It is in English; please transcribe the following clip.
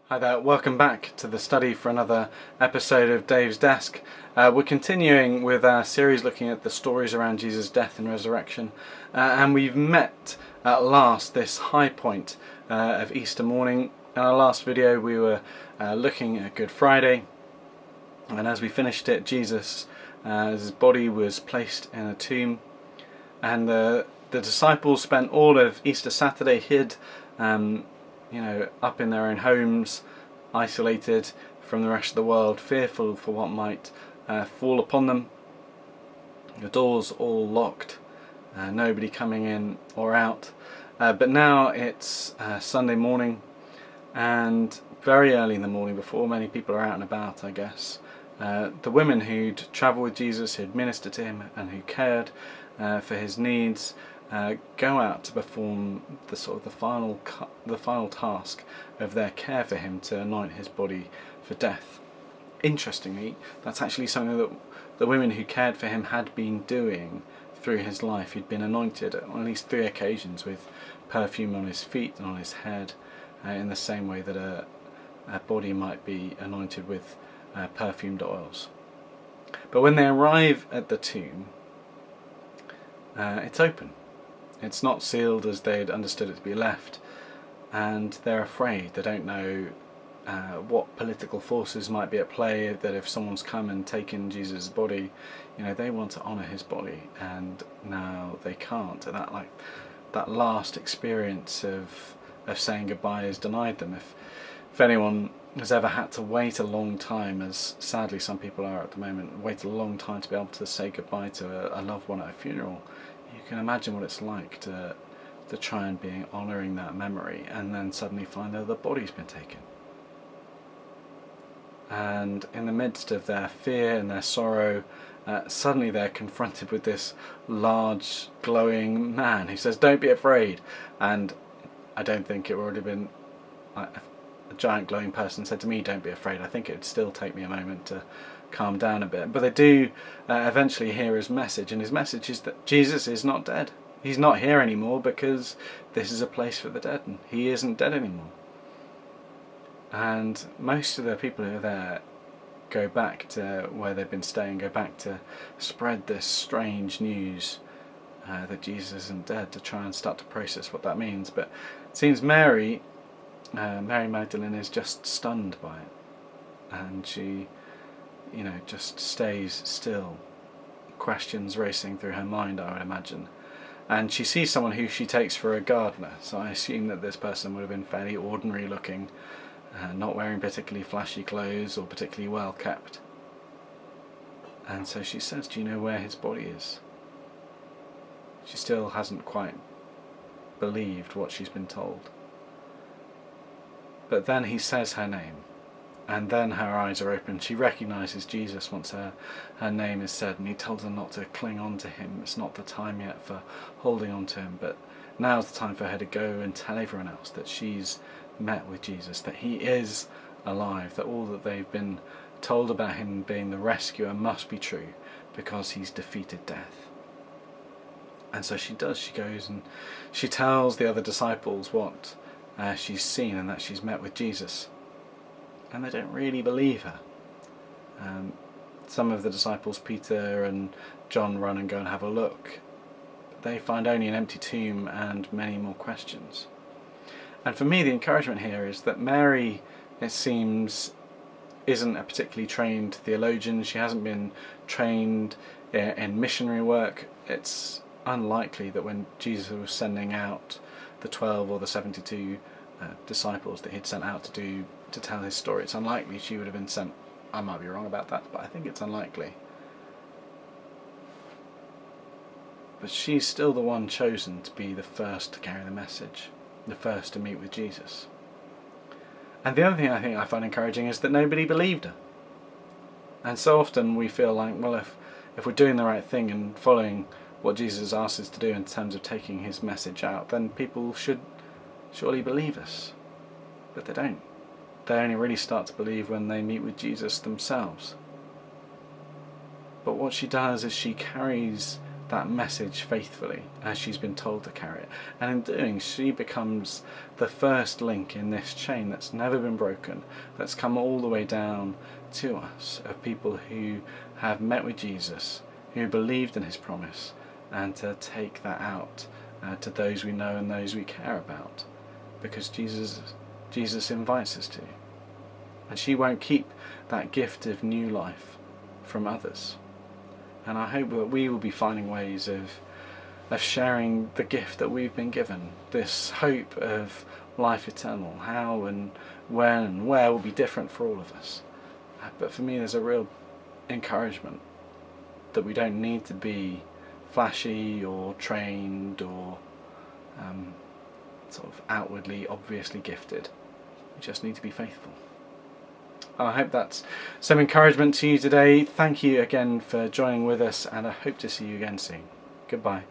Hi there, welcome back to the study for another episode of Dave's Desk. We're continuing with our series looking at the stories around Jesus' death and resurrection, and we've met at last this high point of Easter morning. In our last video we were looking at Good Friday, and as we finished it, Jesus' his body was placed in a tomb, and the disciples spent all of Easter Saturday hid up in their own homes, isolated from the rest of the world, fearful for what might fall upon them. The doors all locked, nobody coming in or out. But now it's Sunday morning, and very early in the morning, before many people are out and about, I guess, the women who'd travelled with Jesus, who'd ministered to him and who cared for his needs, go out to perform the final task of their care for him, to anoint his body for death. Interestingly, that's actually something that the women who cared for him had been doing through his life. He'd been anointed on at least 3 occasions with perfume on his feet and on his head, in the same way that a body might be anointed with perfumed oils. But when they arrive at the tomb, it's open. It's not sealed as they'd understood it to be left, and they're afraid. They don't know what political forces might be at play, that if someone's come and taken Jesus' body, they want to honour his body, and now they can't. And that last experience of saying goodbye is denied them. If anyone has ever had to wait a long time, as sadly some people are at the moment, wait a long time to be able to say goodbye to a loved one at a funeral, you can imagine what it's like to try and be honouring that memory, and then suddenly find that the body's been taken. And in the midst of their fear and their sorrow, suddenly they're confronted with this large, glowing man who says, "Don't be afraid." And I don't think it would have been a giant glowing person said to me, "Don't be afraid." I think it would still take me a moment to calm down a bit. But they do eventually hear his message, and his message is that Jesus is not dead. He's not here anymore, because this is a place for the dead, and he isn't dead anymore. And most of the people who are there go back to where they've been staying, go back to spread this strange news that Jesus isn't dead, to try and start to process what that means. But it seems Mary Magdalene is just stunned by it, and she just stays still, questions racing through her mind, I would imagine. And she sees someone who she takes for a gardener, so I assume that this person would have been fairly ordinary looking, not wearing particularly flashy clothes or particularly well kept. And so she says, "Do you know where his body is?" She still hasn't quite believed what she's been told. But then he says her name, and then her eyes are open. She recognises Jesus once her name is said, and he tells her not to cling on to him. It's not the time yet for holding on to him, but now's the time for her to go and tell everyone else that she's met with Jesus, that he is alive, that all that they've been told about him being the rescuer must be true, because he's defeated death. And so she does. She goes and she tells the other disciples what she's seen, and that she's met with Jesus. And they don't really believe her. Some of the disciples, Peter and John, run and go and have a look. They find only an empty tomb and many more questions. And for me, the encouragement here is that Mary, it seems, isn't a particularly trained theologian. She hasn't been trained in missionary work. It's unlikely that when Jesus was sending out the 12 or the 72 disciples that he'd sent out to tell his story, it's unlikely she would have been sent. I might be wrong about that, but I think it's unlikely. But she's still the one chosen to be the first to carry the message, the first to meet with Jesus. And the other thing I think I find encouraging is that nobody believed her. And so often we feel like, well, if we're doing the right thing and following what Jesus asks us to do in terms of taking his message out, then people should surely believe us. But they don't. They only really start to believe when they meet with Jesus themselves. But what she does is she carries that message faithfully as she's been told to carry it. And in doing, she becomes the first link in this chain that's never been broken, that's come all the way down to us, of people who have met with Jesus, who believed in his promise, and to take that out to those we know and those we care about, because Jesus invites us to. And she won't keep that gift of new life from others. And I hope that we will be finding ways of sharing the gift that we've been given, this hope of life eternal. How and when and where will be different for all of us. But for me, there's a real encouragement that we don't need to be flashy or trained or sort of outwardly, obviously gifted. We just need to be faithful. I hope that's some encouragement to you today. Thank you again for joining with us, and I hope to see you again soon. Goodbye.